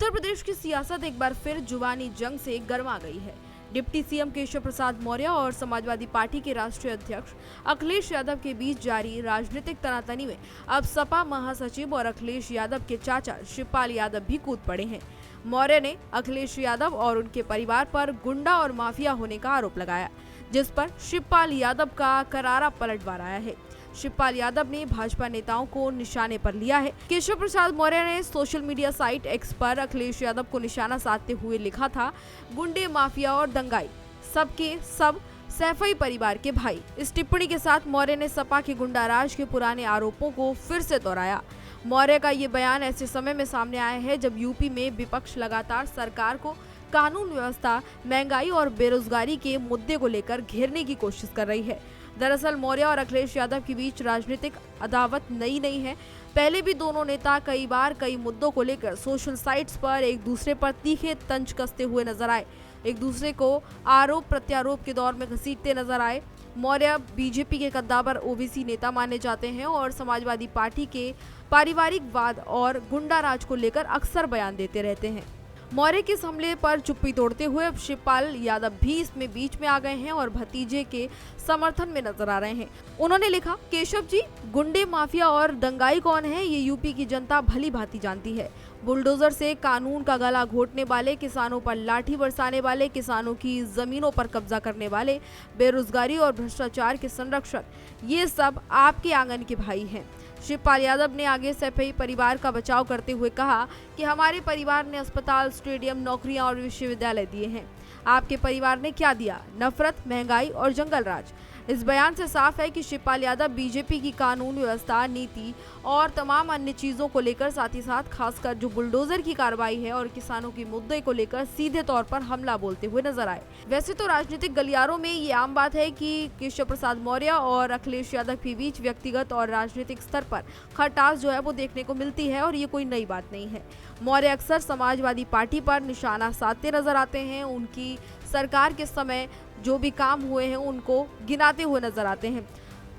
उत्तर प्रदेश की सियासत एक बार फिर जुबानी जंग से गरमा गई है। डिप्टी सीएम केशव प्रसाद मौर्य और समाजवादी पार्टी के राष्ट्रीय अध्यक्ष अखिलेश यादव के बीच जारी राजनीतिक तनातनी में अब सपा महासचिव और अखिलेश यादव के चाचा शिवपाल यादव भी कूद पड़े हैं। मौर्य ने अखिलेश यादव और उनके परिवार पर गुंडा और माफिया होने का आरोप लगाया, जिस पर शिवपाल यादव का करारा पलटवार आया है। शिवपाल यादव ने भाजपा नेताओं को निशाने पर लिया है। केशव प्रसाद मौर्य ने सोशल मीडिया साइट एक्स पर अखिलेश यादव को निशाना साधते हुए लिखा था, गुंडे, माफिया और दंगाई सबके सब सैफई परिवार के भाई। इस टिप्पणी के साथ मौर्य ने सपा के गुंडाराज के पुराने आरोपों को फिर से दोहराया। मौर्य का ये बयान ऐसे समय में सामने आया है जब यूपी में विपक्ष लगातार सरकार को कानून व्यवस्था, महंगाई और बेरोजगारी के मुद्दे को लेकर घेरने की कोशिश कर रही है। दरअसल मौर्य और अखिलेश यादव के बीच राजनीतिक अदावत नई नहीं है। पहले भी दोनों नेता कई बार कई मुद्दों को लेकर सोशल साइट्स पर एक दूसरे पर तीखे तंज कसते हुए नजर आए, एक दूसरे को आरोप प्रत्यारोप के दौर में घसीटते नजर आए। मौर्य बीजेपी के कद्दावर ओबीसी नेता माने जाते हैं और समाजवादी पार्टी के पारिवारिक वाद और गुंडा राज को लेकर अक्सर बयान देते रहते हैं। मौर्य के इस हमले पर चुप्पी तोड़ते हुए अब शिवपाल यादव भी इसमें बीच में आ गए हैं और भतीजे के समर्थन में नजर आ रहे हैं। उन्होंने लिखा, केशव जी, गुंडे, माफिया और दंगाई कौन है ये यूपी की जनता भली भांति जानती है। बुलडोजर से कानून का गला घोटने वाले, किसानों पर लाठी बरसाने वाले, किसानों की जमीनों पर कब्जा करने वाले, बेरोजगारी और भ्रष्टाचार के संरक्षक, ये सब आपके आंगन के भाई हैं। शिवपाल यादव ने आगे सैफई परिवार का बचाव करते हुए कहा कि हमारे परिवार ने अस्पताल, स्टेडियम, नौकरियां और विश्वविद्यालय दिए हैं। आपके परिवार ने क्या दिया? नफरत, महंगाई और जंगल राज। इस बयान से साफ है कि शिवपाल यादव बीजेपी की कानून व्यवस्था, नीति और तमाम अन्य चीजों को लेकर, साथ ही साथ खासकर जो बुलडोजर की कार्रवाई है और किसानों की मुद्दे को लेकर सीधे तौर पर हमला बोलते हुए नजर आए। वैसे तो राजनीतिक गलियारों में ये आम बात है कि केशव प्रसाद मौर्य और अखिलेश यादव के बीच व्यक्तिगत और राजनीतिक स्तर पर खटास जो है वो देखने को मिलती है और ये कोई नई बात नहीं है। मौर्य अक्सर समाजवादी पार्टी पर निशाना साधते नजर आते हैं, उनकी सरकार के समय जो भी काम हुए हैं उनको गिनाते हुए नजर आते हैं,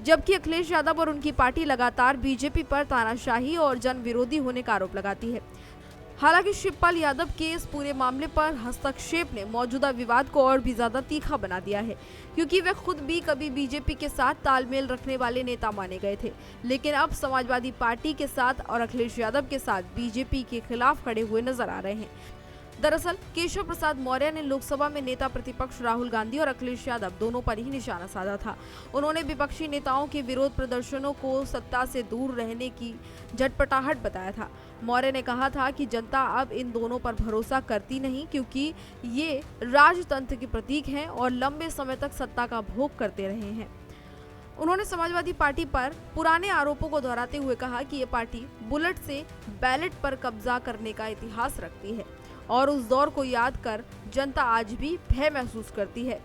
जबकि अखिलेश यादव और उनकी पार्टी लगातार बीजेपी पर तानाशाही और जन विरोधी होने का आरोप लगाती है। हालांकि शिवपाल यादव के इस पूरे मामले पर हस्तक्षेप ने मौजूदा विवाद को और भी ज्यादा तीखा बना दिया है, क्योंकि वे खुद भी कभी बीजेपी के साथ तालमेल रखने वाले नेता माने गए थे, लेकिन अब समाजवादी पार्टी के साथ और अखिलेश यादव के साथ बीजेपी के खिलाफ खड़े हुए नजर आ रहे हैं। दरअसल केशव प्रसाद मौर्य ने लोकसभा में नेता प्रतिपक्ष राहुल गांधी और अखिलेश यादव दोनों पर ही निशाना साधा था। उन्होंने विपक्षी नेताओं के विरोध प्रदर्शनों को सत्ता से दूर रहने की झटपटाहट बताया था। मौर्य ने कहा था कि जनता अब इन दोनों पर भरोसा करती नहीं, क्योंकि ये राजतंत्र के प्रतीक हैं और लंबे समय तक सत्ता का भोग करते रहे हैं। उन्होंने समाजवादी पार्टी पर पुराने आरोपों को दोहराते हुए कहा कि ये पार्टी बुलेट से बैलेट पर कब्जा करने का इतिहास रखती है और उस दौर को याद कर जनता आज भी भय महसूस करती है।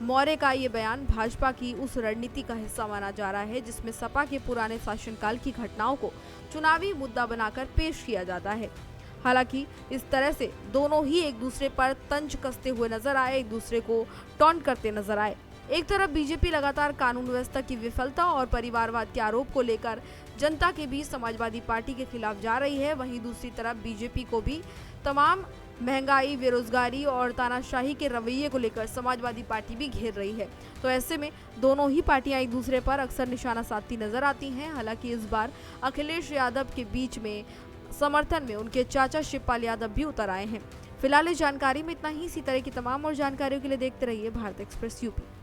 मौर्य का ये बयान भाजपा की उस रणनीति का हिस्सा माना जा रहा है जिसमें सपा के पुराने शासनकाल की घटनाओं को चुनावी मुद्दा बनाकर पेश किया जाता है। हालांकि इस तरह से दोनों ही एक दूसरे पर तंज कसते हुए नजर आए, एक दूसरे को टॉन्ट करते नजर आए। एक तरफ बीजेपी लगातार कानून व्यवस्था की विफलता और परिवारवाद के आरोप को लेकर जनता के बीच समाजवादी पार्टी के खिलाफ जा रही है, वहीं दूसरी तरफ बीजेपी को भी तमाम महंगाई, बेरोजगारी और तानाशाही के रवैये को लेकर समाजवादी पार्टी भी घेर रही है। तो ऐसे में दोनों ही पार्टियां एक दूसरे पर अक्सर निशाना साधती नजर आती हैं। हालांकि इस बार अखिलेश यादव के बीच में समर्थन में उनके चाचा शिवपाल यादव भी उतर आए हैं। फिलहाल इस जानकारी में इतना ही। इसी तरह की तमाम और जानकारियों के लिए देखते रहिए भारत एक्सप्रेस यूपी।